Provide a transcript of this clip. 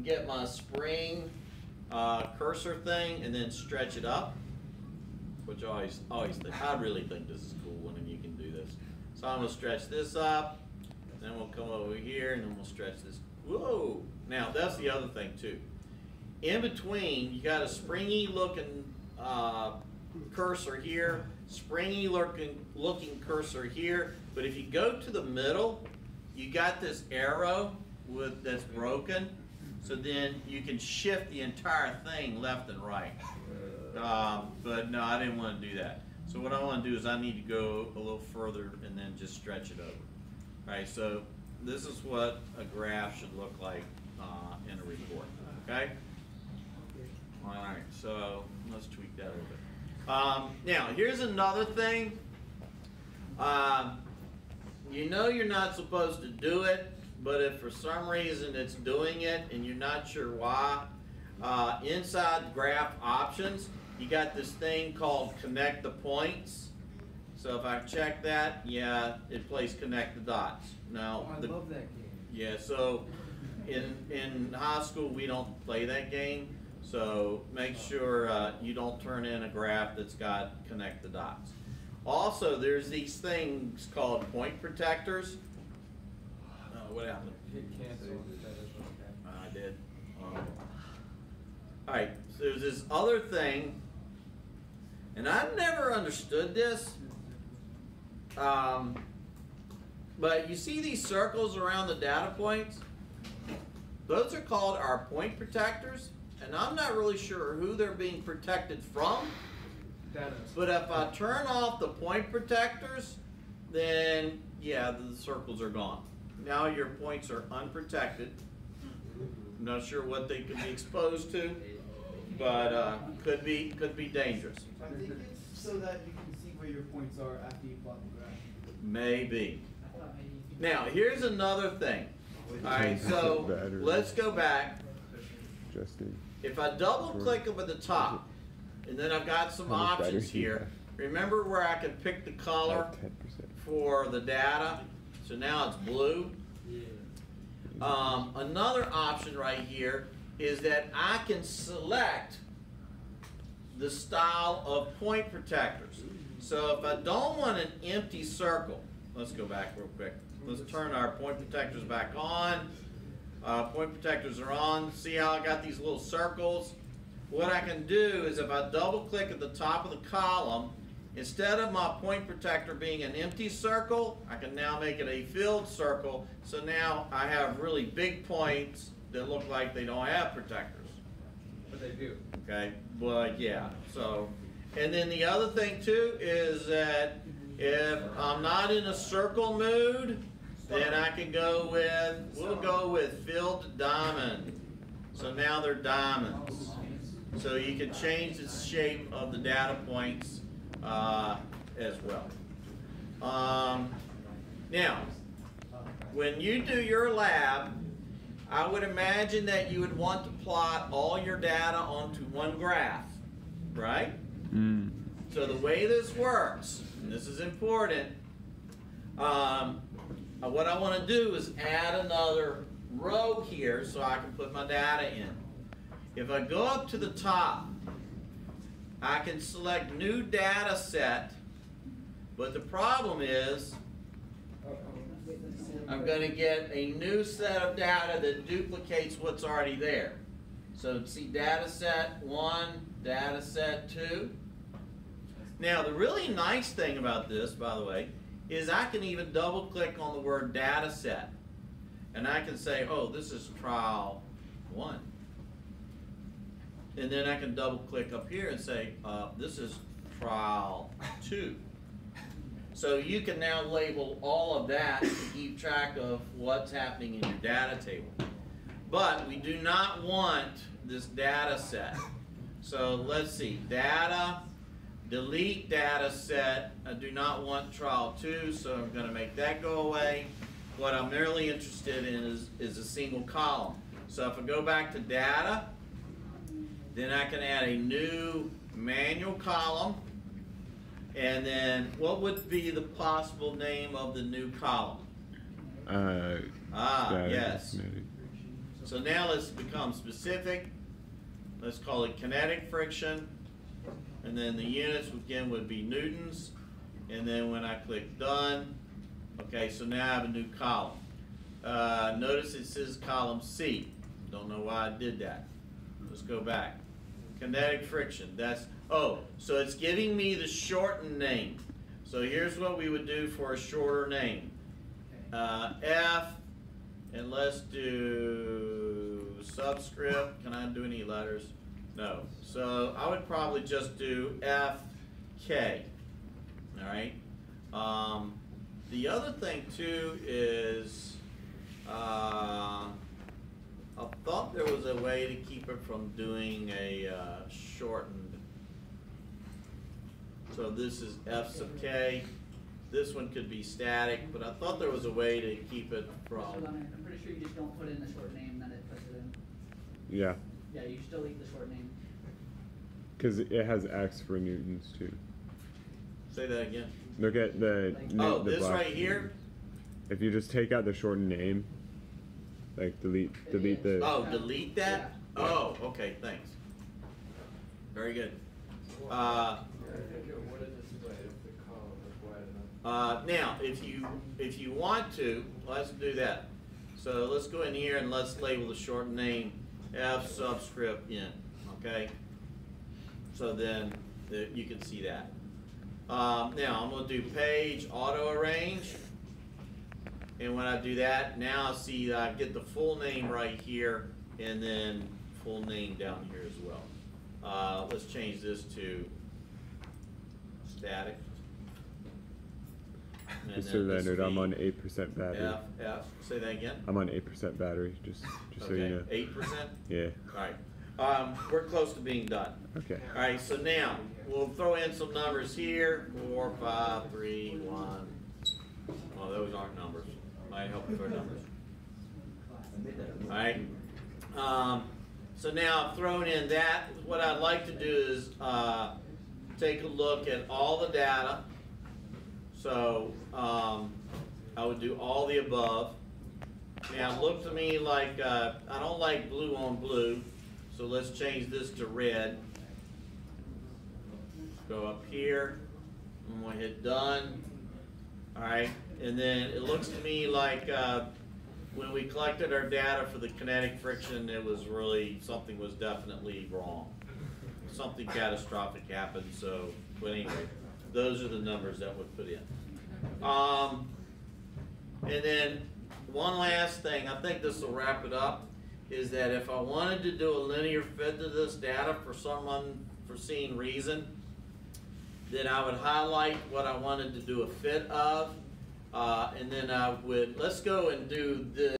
get my spring cursor thing and then stretch it up, which I always think, I really think this is cool when you can do this. So I'm going to stretch this up, then we'll come over here and then we'll stretch this. Whoa! Now that's the other thing too. In between, you got a springy looking cursor here, springy looking cursor here, but if you go to the middle, you got this arrow that's broken, so then you can shift the entire thing left and right. But no, I didn't want to do that. So what I want to do is I need to go a little further and then just stretch it over. All right, so this is what a graph should look like in a report, okay? All right, so let's tweak that a little bit. Now, here's another thing. You know you're not supposed to do it, but if for some reason it's doing it and you're not sure why, inside graph options, you got this thing called connect the points. So if I check that, yeah, it plays connect the dots. Now, I love that game. Yeah, so in high school we don't play that game. So make sure you don't turn in a graph that's got connect the dots. Also, there's these things called point protectors. What happened? Hit cancel. I did. All right, so there's this other thing, and I've never understood this. But you see these circles around the data points? Those are called our point protectors, and I'm not really sure who they're being protected from. But if I turn off the point protectors, then yeah, the circles are gone. Now your points are unprotected. I'm not sure what they could be exposed to, but could be dangerous. I think it's so that you can see where your points are after you plot the graph. Maybe. Now here's another thing. All right, so let's go back. If I double click up at the top, and then I've got some options here. Remember where I can pick the color for the data? So now it's blue. Another option right here is that I can select the style of point protectors. So if I don't want an empty circle, let's go back real quick. Let's turn our point protectors back on. Point protectors are on. See how I got these little circles? What I can do is if I double click at the top of the column, instead of my point protector being an empty circle, I can now make it a filled circle. So now I have really big points that look like they don't have protectors. But they do. Okay, but yeah, so. And then the other thing too is that if I'm not in a circle mood, then I can go with, we'll go with filled diamond. So now they're diamonds. So you can change the shape of the data points as well. Now, when you do your lab, I would imagine that you would want to plot all your data onto one graph, right? So the way this works, and this is important, what I want to do is add another row here so I can put my data in. If I go up to the top, I can select new data set, but the problem is I'm going to get a new set of data that duplicates what's already there. So see data set 1, data set 2. Now the really nice thing about this, by the way, is I can even double click on the word data set. And I can say, oh, this is trial 1. And then I can double click up here and say, this is trial 2. So you can now label all of that to keep track of what's happening in your data table. But we do not want this data set. So let's see, data, delete data set. I do not want trial 2, so I'm going to make that go away. What I'm really interested in is a single column. So if I go back to data, then I can add a new manual column. And then what would be the possible name of the new column? Yes. So now let's become specific. Let's call it kinetic friction. And then the units again would be newtons. And then when I click done, okay, so now I have a new column. Notice it says column C. Don't know why I did that. Let's go back. Kinetic friction, that's, oh, so it's giving me the shortened name. So here's what we would do for a shorter name. F, and let's do subscript. Can I do any letters? No. So I would probably just do FK. All right. The other thing too is I thought there was a way to keep it from doing a shortened. So this is F sub K. This one could be static, but I thought there was a way to keep it from. I'm pretty sure you just don't put in the short name, then it puts it in. Yeah. Yeah, you still leave the short name. Because it has X for newtons too. Say that again. Look at the. Oh, the this black right here? If you just take out the shortened name, like delete the. Oh, delete that? Yeah. Oh, okay, thanks. Very good. What is this way if the column is wide enough? Now, if you want to, let's do that. So let's go in here and let's label the short name F subscript N. Okay. So then you can see that. Now I'm going to do page auto arrange, and when I do that, now I see that I get the full name right here, and then full name down here as well. Let's change this to static. And Just then so this Leonard, will I'm be on 8% battery. F. Say that again. I'm on 8% battery, just so you know. 8%. Yeah. All right. We're close to being done. Okay. All right. So now we'll throw in some numbers here. 4, 5, 3, 1. Oh, those aren't numbers. Might help with our numbers. All right. So now I've thrown in that. What I'd like to do is take a look at all the data. So I would do all the above. Now it looked to me like I don't like blue on blue, so let's change this to red. Go up here, and we'll hit done. All right, and then it looks to me like when we collected our data for the kinetic friction, it was really, something was definitely wrong. Something catastrophic happened, so, but anyway, those are the numbers that would put in. And then one last thing, I think this will wrap it up, is that if I wanted to do a linear fit to this data for some unforeseen reason, then I would highlight what I wanted to do a fit of, and then I would, let's go and do this.